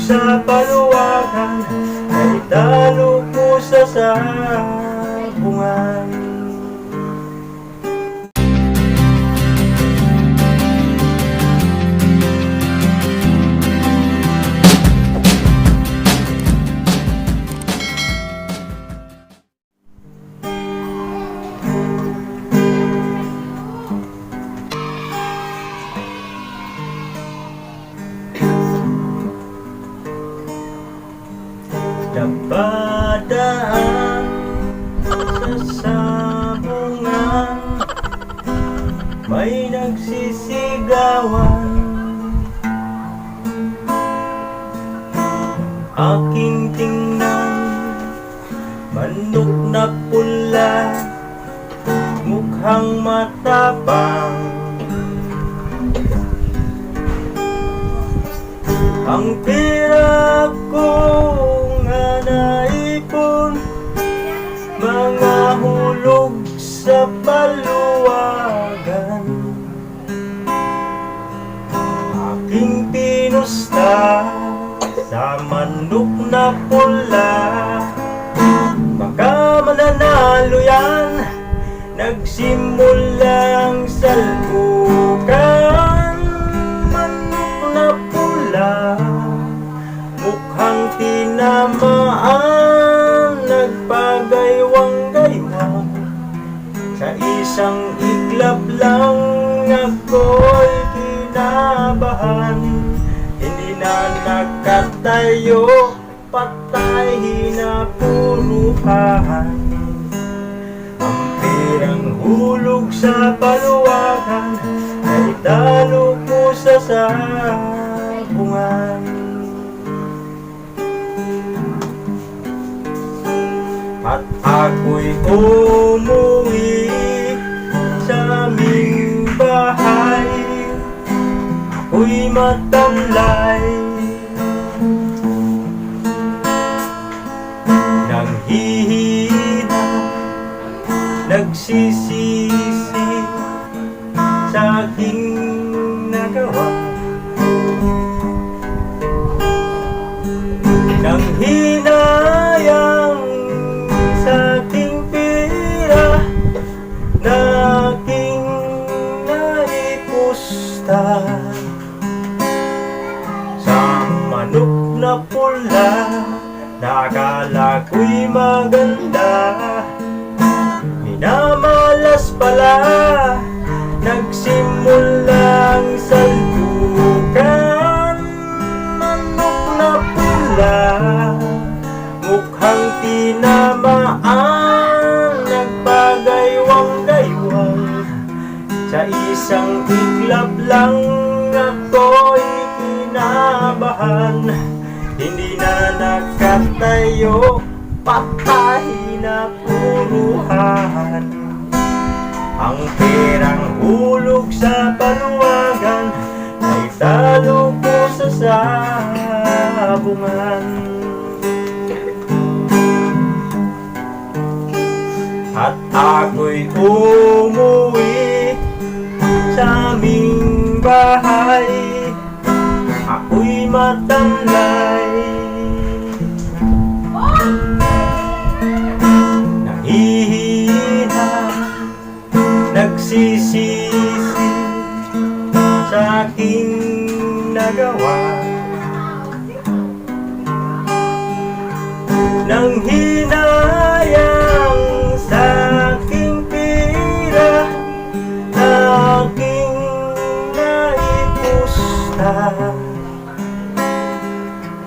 sa paluwagan, ay talo ko sa sabungan. Napadaan sa sabungan, may nagsisigawan. Aking tingnan, manok na pula, mukhang matapang. Ang pira ko nga naipon, mga hulog sa paluwagan. Aking pinusta sa manok na pula, baka mananalo yan. Nagsimulang salpukan, manok na pula, mukhang tinamaan, nagpagaywang-gaywang. Sa isang iglap lang ako'y kinabahan, hindi na nakatayo, patay na puruhan. Ang pirang hulog sa paluwagan, ay talo ko sa sabungan. At ako'y umuwi sa aming bahay, ako'y matamlay, nang hihina, nagsisisi sa aking nagawa. Nang hinayang sa aking pira, na aking naipusta, sa manok na pula, nakala ko'y maganda, minamalas pala, nagsimulang salpukan. Manok na pula, mukhang tinamaan, nagpagaywang-gaywang. Sa isang iglap lang ako'y kinabahan, hindi na nakatayo, patay na puruhan. Ang pirang hulog sa paluwagan, ay talo ko sa sabungan. At ako'y umuwi sa aming bahay, ako'y matamlay, nahihina, nagsisisi sa aking nagawa. Nang hinayang sa aking pira, na aking naipusta,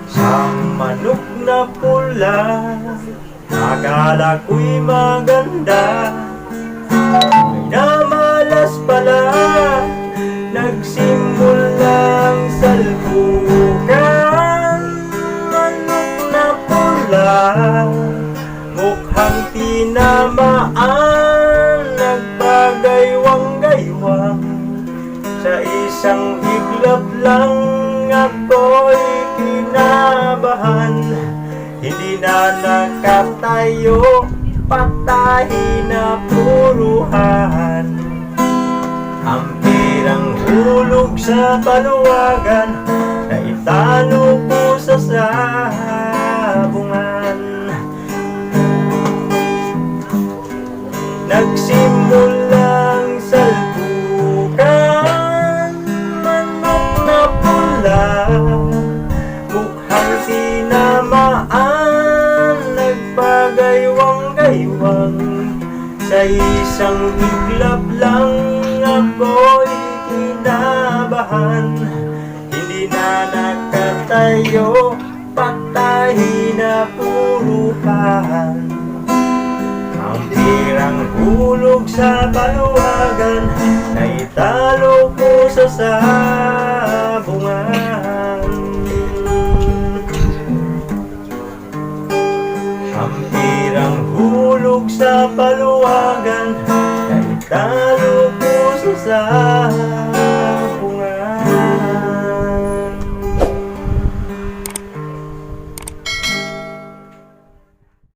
sa manok na pula, akala ko'y maganda, minamalas pala, nagsimulang salpukan. Manok na pula, mukhang tinamaan, nagpagaywang-gaywang. Sa isang iglap lang ako'y kinabahan, hindi na nakatayo, patay na puruhan. Ang pirang hulog sa paluwagan, na italo ko sa Mukhang tinamaan, nagpagaywang-gaywang. Sa isang iglap lang ako'y kinabahan. Hindi na nakatayo, patay na puruhan. Ang tirang hulog sa paluwagan, naitalo ko sa sabungan.